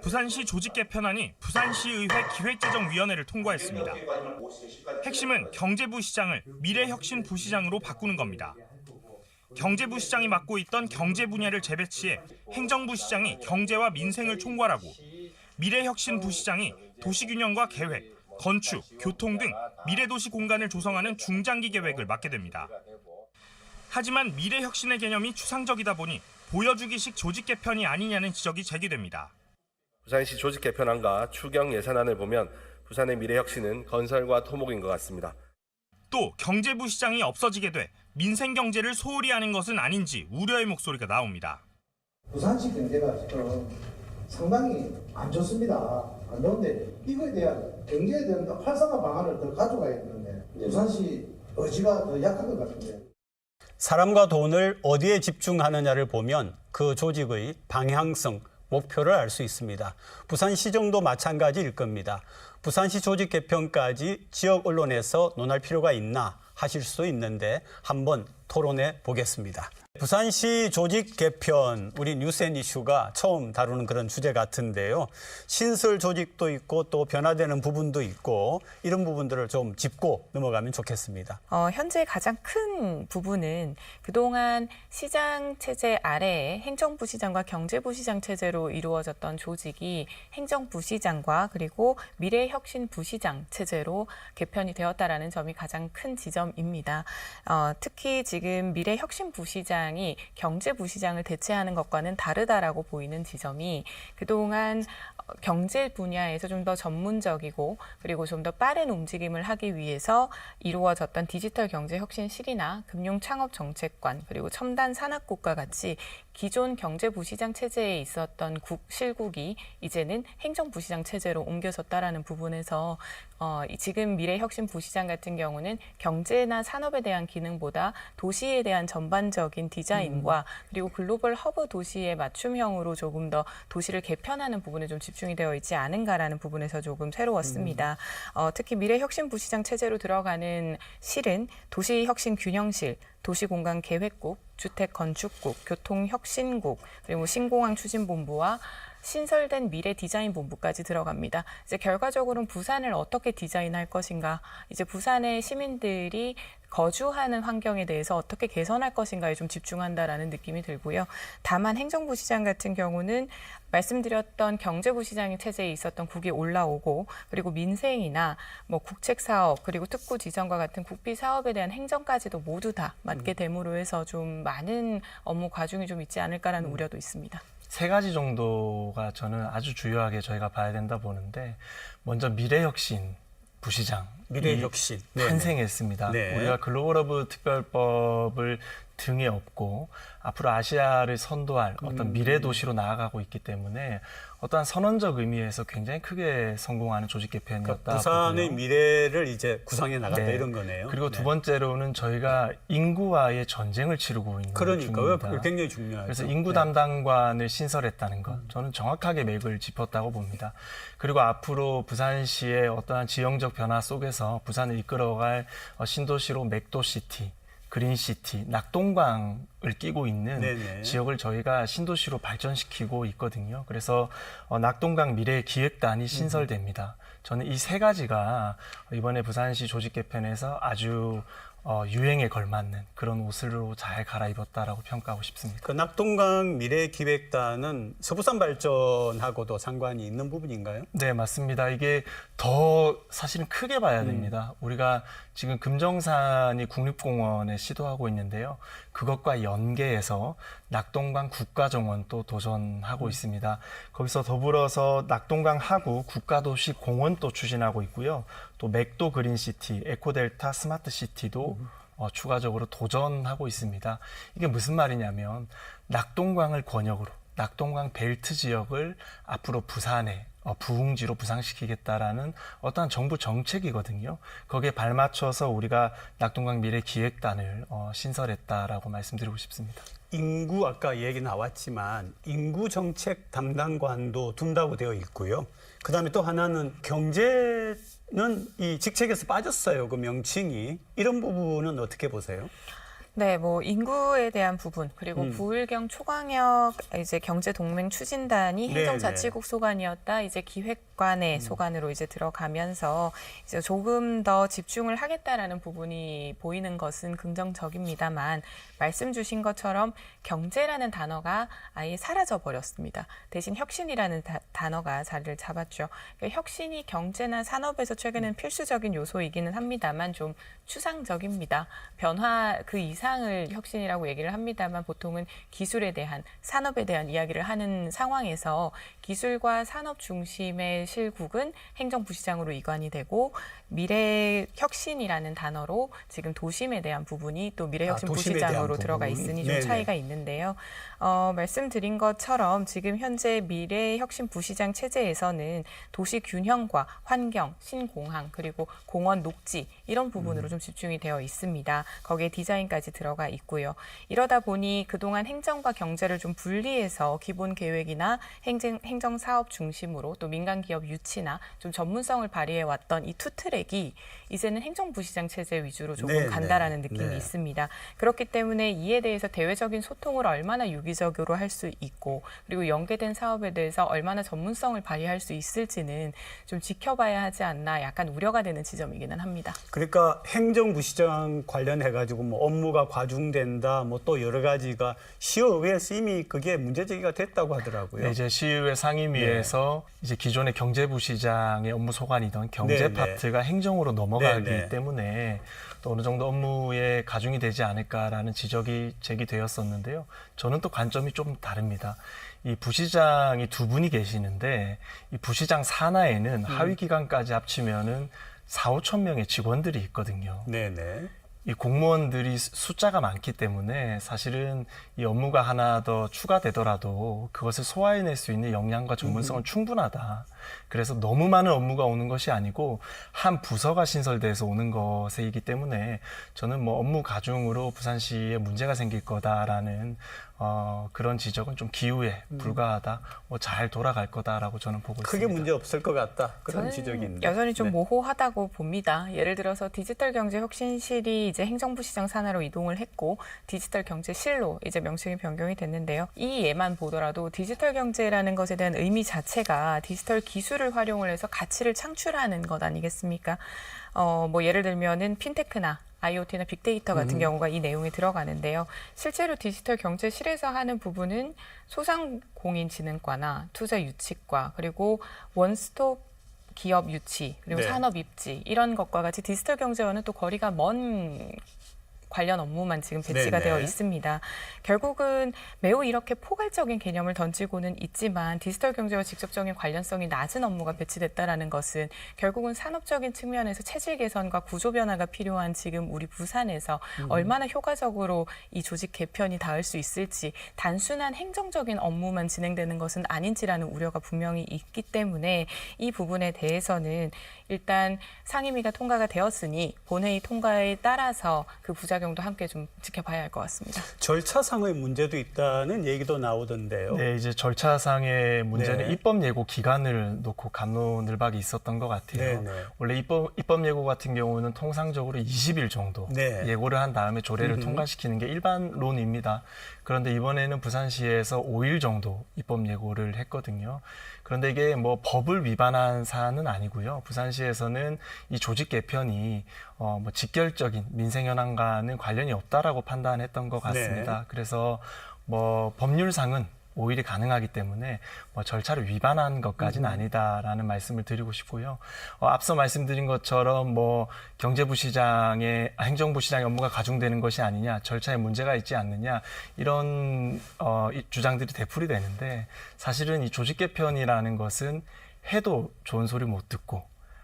부산시 조직 개편안이 부산시의회 기획재정위원회를 통과했습니다. 핵심은 경제부시장을 미래혁신부시장으로 바꾸는 겁니다. 경제부시장이 맡고 있던 경제 분야를 재배치해 행정부시장이 경제와 민생을 총괄하고 미래혁신부시장이 도시균형과 계획, 건축, 교통 등 미래도시 공간을 조성하는 중장기 계획을 맡게 됩니다. 하지만 미래혁신의 개념이 추상적이다 보니 보여주기식 조직 개편이 아니냐는 지적이 제기됩니다. 부산시 조직 개편안과 추경 예산안을 보면 부산의 미래혁신은 건설과 토목인 것 같습니다. 또 경제부시장이 없어지게 돼 민생 경제를 소홀히 하는 것은 아닌지 우려의 목소리가 나옵니다. 부산시 경제가 지금 상당히 안 좋습니다. 안 좋은데 이거에 대한 경제에 대한 활성화 방안을 더 가져가야 되는데 부산시 의지가 더 약한 것 같은데. 사람과 돈을 어디에 집중하느냐를 보면 그 조직의 방향성, 목표를 알 수 있습니다. 부산시정도 마찬가지일 겁니다. 부산시 조직 개편까지 지역 언론에서 논할 필요가 있나 하실 수도 있는데 한번 토론해 보겠습니다. 부산시 조직 개편, 우리 뉴스앤이슈가 처음 다루는 그런 주제 같은데요. 신설 조직도 있고 또 변화되는 부분도 있고 이런 부분들을 좀 짚고 넘어가면 좋겠습니다. 현재 가장 큰 부분은 그동안 시장 체제 아래에 행정부시장과 경제부시장 체제로 이루어졌던 조직이 행정부시장과 그리고 미래혁신부시장 체제로 개편이 되었다라는 점이 가장 큰 지점입니다. 특히 지금 미래혁신부시장이 경제부시장을 대체하는 것과는 다르다라고 보이는 지점이 그동안 경제 분야에서 좀 더 전문적이고 그리고 좀 더 빠른 움직임을 하기 위해서 이루어졌던 디지털 경제 혁신실이나 금융 창업 정책관 그리고 첨단 산업국과 같이 기존 경제부시장 체제에 있었던 실국이 이제는 행정부시장 체제로 옮겨졌다라는 부분에서 지금 미래혁신부시장 같은 경우는 경제나 산업에 대한 기능보다 도시에 대한 전반적인 디자인과 그리고 글로벌 허브 도시의 맞춤형으로 조금 더 도시를 개편하는 부분에 좀 집중이 되어 있지 않은가라는 부분에서 조금 새로웠습니다. 특히 미래혁신부시장 체제로 들어가는 실은 도시혁신균형실, 도시공간계획국, 주택건축국, 교통혁신국, 그리고 신공항 추진본부와 신설된 미래디자인본부까지 들어갑니다. 이제 결과적으로는 부산을 어떻게 디자인할 것인가, 이제 부산의 시민들이 거주하는 환경에 대해서 어떻게 개선할 것인가에 좀 집중한다라는 느낌이 들고요. 다만 행정부시장 같은 경우는 말씀드렸던 경제부시장 체제에 있었던 국이 올라오고 그리고 민생이나 뭐 국책사업 그리고 특구 지정과 같은 국비 사업에 대한 행정까지도 모두 다 맡게 됨으로 해서 좀 많은 업무 과중이 좀 있지 않을까라는 우려도 있습니다. 세 가지 정도가 저는 아주 주요하게 저희가 봐야 된다 보는데 먼저 미래혁신 부시장 미래혁신 탄생했습니다. 네. 우리가 글로벌허브 특별법을 등에 업고 앞으로 아시아를 선도할 어떤 미래 도시로 나아가고 있기 때문에 어떠한 선언적 의미에서 굉장히 크게 성공하는 조직 개편이었다. 그러니까 부산의 보고요. 미래를 이제 구상해 나갔다 네. 이런 거네요. 그리고 두 네. 번째로는 저희가 인구와의 전쟁을 치르고 있는 그러니까요. 중입니다. 굉장히 중요하죠. 그래서 인구 담당관을 신설했다는 것, 저는 정확하게 맥을 짚었다고 봅니다. 그리고 앞으로 부산시의 어떠한 지형적 변화 속에서 부산을 이끌어갈 신도시로 맥도시티, 그린시티, 낙동강을 끼고 있는 네네. 지역을 저희가 신도시로 발전시키고 있거든요. 그래서 낙동강 미래기획단이 신설됩니다. 저는 이 세 가지가 이번에 부산시 조직 개편에서 아주 유행에 걸맞는 그런 옷으로 잘 갈아입었다라고 평가하고 싶습니다. 그 낙동강 미래기획단은 서부산 발전하고도 상관이 있는 부분인가요? 네, 맞습니다. 이게 더 사실은 크게 봐야 됩니다. 우리가 지금 금정산이 국립공원에 시도하고 있는데요. 그것과 연계해서 낙동강 국가정원도 도전하고 있습니다. 거기서 더불어서 낙동강 하구 국가도시 공원도 추진하고 있고요. 또 맥도 그린시티, 에코델타 스마트시티도 추가적으로 도전하고 있습니다. 이게 무슨 말이냐면 낙동강을 권역으로 낙동강 벨트 지역을 앞으로 부산에 부흥지로 부상시키겠다라는 어떠한 정부 정책이거든요. 거기에 발맞춰서 우리가 낙동강 미래기획단을 신설했다라고 말씀드리고 싶습니다. 인구 아까 얘기 나왔지만 인구 정책 담당관도 둔다고 되어 있고요. 그다음에 또 하나는 경제는 이 직책에서 빠졌어요. 그 명칭이. 이런 부분은 어떻게 보세요? 네, 뭐 인구에 대한 부분 그리고 부울경 초광역 이제 경제 동맹 추진단이 행정자치국 소관이었다 이제 기획관의 소관으로 이제 들어가면서 이제 조금 더 집중을 하겠다라는 부분이 보이는 것은 긍정적입니다만 말씀 주신 것처럼 경제라는 단어가 아예 사라져 버렸습니다. 대신 혁신이라는 단어가 자리를 잡았죠. 그러니까 혁신이 경제나 산업에서 최근엔 필수적인 요소이기는 합니다만 좀 추상적입니다. 변화 그 이상을 혁신이라고 얘기를 합니다만 보통은 기술에 대한 산업에 대한 이야기를 하는 상황에서 기술과 산업 중심의 실국은 행정부시장으로 이관이 되고 미래혁신이라는 단어로 지금 도심에 대한 부분이 또 미래혁신부시장으로 들어가 있으니 좀 차이가 있는데요. 말씀드린 것처럼 지금 현재 미래혁신부시장 체제에서는 도시 균형과 환경, 신공항 그리고 공원 녹지 이런 부분으로 좀 집중이 되어 있습니다. 거기에 디자인까지 들어가 있고요. 이러다 보니 그동안 행정과 경제를 좀 분리해서 기본 계획이나 행정 사업 중심으로 또 민간 기업 유치나 좀 전문성을 발휘해 왔던 이 투 트랙이 이제는 행정부시장 체제 위주로 조금 간다라는 느낌이 있습니다. 그렇기 때문에 이에 대해서 대외적인 소통을 얼마나 유기적으로 할 수 있고 그리고 연계된 사업에 대해서 얼마나 전문성을 발휘할 수 있을지는 좀 지켜봐야 하지 않나 약간 우려가 되는 지점이기는 합니다. 그러니까 행정부시장 관련해가지고 뭐 업무가 과중된다, 뭐 또 여러 가지가 시의회에서 이미 그게 문제제기가 됐다고 하더라고요. 네, 이제 시의회 상임위에서 이제 기존의 경제부시장의 업무 소관이던 경제 파트가 행정으로 넘어가기 때문에 또 어느 정도 업무에 가중이 되지 않을까라는 지적이 제기되었었는데요. 저는 또 관점이 좀 다릅니다. 이 부시장이 두 분이 계시는데 이 부시장 산하에는 하위 기관까지 합치면은 4,5천 명의 직원들이 있거든요. 이 공무원들이 숫자가 많기 때문에 사실은 이 업무가 하나 더 추가되더라도 그것을 소화해낼 수 있는 역량과 전문성은 충분하다. 그래서 너무 많은 업무가 오는 것이 아니고 한 부서가 신설돼서 오는 것이기 때문에 저는 뭐 업무 가중으로 부산시에 문제가 생길 거다라는 그런 지적은 좀 기우에 불과하다, 잘 돌아갈 거다라고 저는 보고 있습니다. 크게 문제 없을 것 같다. 그런 저는 지적인데. 여전히 좀 모호하다고 봅니다. 예를 들어서 디지털경제혁신실이 이제 행정부시장 산하로 이동을 했고 디지털경제실로 이제 명칭이 변경이 됐는데요. 이 예만 보더라도 디지털경제라는 것에 대한 의미 자체가 디지털 기술을 활용을 해서 가치를 창출하는 것 아니겠습니까? 뭐 예를 들면은 핀테크나 IoT나 빅데이터 같은 경우가 이 내용에 들어가는데요. 실제로 디지털 경제실에서 하는 부분은 소상공인진흥과나 투자유치과 그리고 원스톱 기업 유치 그리고 산업 입지 이런 것과 같이 디지털 경제와는 또 거리가 먼 관련 업무만 지금 배치가 되어 있습니다. 결국은 매우 이렇게 포괄적인 개념을 던지고는 있지만 디지털 경제와 직접적인 관련성이 낮은 업무가 배치됐다라는 것은 결국은 산업적인 측면에서 체질 개선과 구조 변화가 필요한 지금 우리 부산에서 얼마나 효과적으로 이 조직 개편이 닿을 수 있을지 단순한 행정적인 업무만 진행되는 것은 아닌지라는 우려가 분명히 있기 때문에 이 부분에 대해서는 일단 상임위가 통과가 되었으니 본회의 통과에 따라서 그 부작용도 함께 좀 지켜봐야 할 것 같습니다. 절차상의 문제도 있다는 얘기도 나오던데요. 네, 이제 절차상의 문제는 입법 예고 기간을 놓고 갑론을박이 있었던 것 같아요. 원래 입법 예고 같은 경우는 통상적으로 20일 정도 예고를 한 다음에 조례를 통과시키는 게 일반론입니다. 그런데 이번에는 부산시에서 5일 정도 입법 예고를 했거든요. 그런데 이게 뭐 법을 위반한 사안은 아니고요. 부산시에서는 이 조직 개편이 뭐 직결적인 민생 현안과는 관련이 없다라고 판단했던 것 같습니다. 그래서 뭐 법률상은 5일이 가능하기 때문에 뭐 절차를 위반한 것까지는 아니다라는 말씀을 드리고 싶고요. 앞서 말씀드린 것처럼 뭐 경제부시장의 행정부시장의 업무가 가중되는 것이 아니냐, 절차에 문제가 있지 않느냐 이런 주장들이 되풀이 되는데 사실은 이 조직 개편이라는 것은 해도 좋은 소리 못 듣고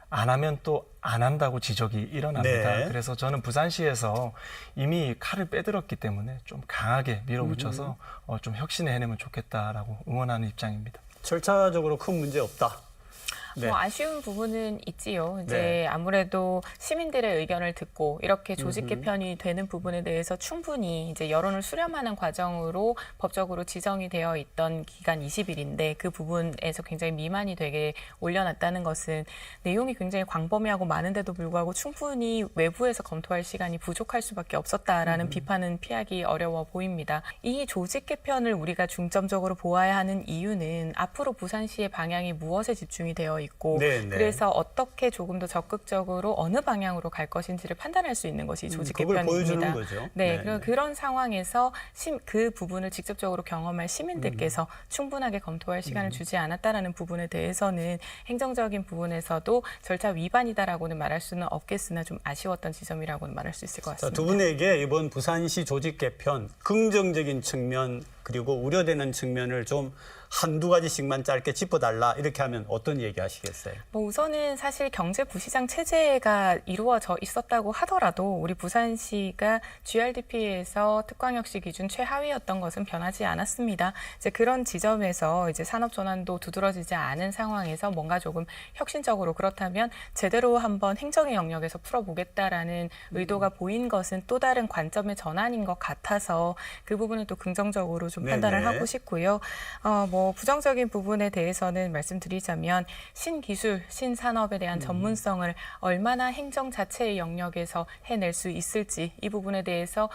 안 하면 또 안 한다고 지적이 일어납니다. 그래서 저는 부산시에서 이미 칼을 빼들었기 때문에 좀 강하게 밀어붙여서 좀 혁신을 해내면 좋겠다라고 응원하는 입장입니다. 절차적으로 큰 문제 없다. 네. 아쉬운 부분은 있지요. 이제 아무래도 시민들의 의견을 듣고 이렇게 조직 개편이 되는 부분에 대해서 충분히 이제 여론을 수렴하는 과정으로 법적으로 지정이 되어 있던 기간 20일인데 그 부분에서 굉장히 미만이 되게 올려놨다는 것은 내용이 굉장히 광범위하고 많은데도 불구하고 충분히 외부에서 검토할 시간이 부족할 수밖에 없었다라는 비판은 피하기 어려워 보입니다. 이 조직 개편을 우리가 중점적으로 보아야 하는 이유는 앞으로 부산시의 방향이 무엇에 집중이 되어 있고 그래서 어떻게 조금 더 적극적으로 어느 방향으로 갈 것인지를 판단할 수 있는 것이 조직 그걸 개편입니다. 보여주는 거죠. 네, 그런 상황에서 그 부분을 직접적으로 경험할 시민들께서 충분하게 검토할 시간을 주지 않았다라는 부분에 대해서는 행정적인 부분에서도 절차 위반이다라고는 말할 수는 없겠으나 좀 아쉬웠던 지점이라고는 말할 수 있을 것 같습니다. 두 분에게 이번 부산시 조직 개편 긍정적인 측면 그리고 우려되는 측면을 좀 한두 가지씩만 짧게 짚어달라 이렇게 하면 어떤 얘기 하시겠어요? 우선은 사실 경제부시장 체제가 이루어져 있었다고 하더라도 우리 부산시가 GRDP에서 특광역시 기준 최하위였던 것은 변하지 않았습니다. 이제 그런 지점에서 이제 산업 전환도 두드러지지 않은 상황에서 뭔가 조금 혁신적으로 그렇다면 제대로 한번 행정의 영역에서 풀어보겠다라는 의도가 보인 것은 또 다른 관점의 전환인 것 같아서 그 부분은 또 긍정적으로 좀 판단을 하고 싶고요. 부정적인 부분에 대해서는 말씀드리자면 신기술, 신산업에 대한 전문성을 얼마나 행정 자체의 영역에서 해낼 수 있을지 이 부분에 대해서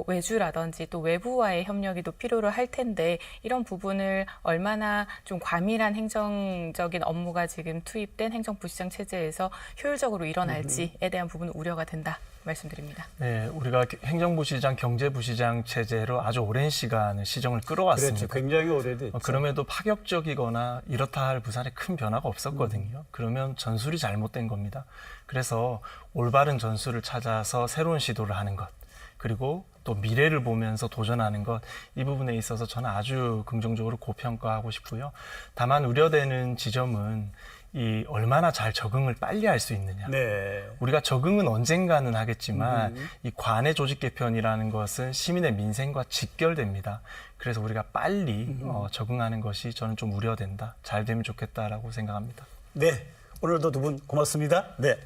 외주라든지 또 외부와의 협력이 또 필요로 할 텐데 이런 부분을 얼마나 좀 과밀한 행정적인 업무가 지금 투입된 행정부시장 체제에서 효율적으로 일어날지에 대한 부분은 우려가 된다. 말씀드립니다. 네, 우리가 행정부시장, 경제부시장 체제로 아주 오랜 시간을 시정을 끌어왔습니다. 그렇죠. 굉장히 오래됐죠. 그럼에도 파격적이거나 이렇다 할 부산에 큰 변화가 없었거든요. 그러면 전술이 잘못된 겁니다. 그래서 올바른 전술을 찾아서 새로운 시도를 하는 것, 그리고 또 미래를 보면서 도전하는 것, 이 부분에 있어서 저는 아주 긍정적으로 고평가하고 싶고요. 다만 우려되는 지점은 이 얼마나 잘 적응을 빨리 할 수 있느냐. 우리가 적응은 언젠가는 하겠지만 이 관내 조직 개편이라는 것은 시민의 민생과 직결됩니다. 그래서 우리가 빨리 적응하는 것이 저는 좀 우려된다. 잘 되면 좋겠다라고 생각합니다. 네, 오늘도 두 분 고맙습니다. 네.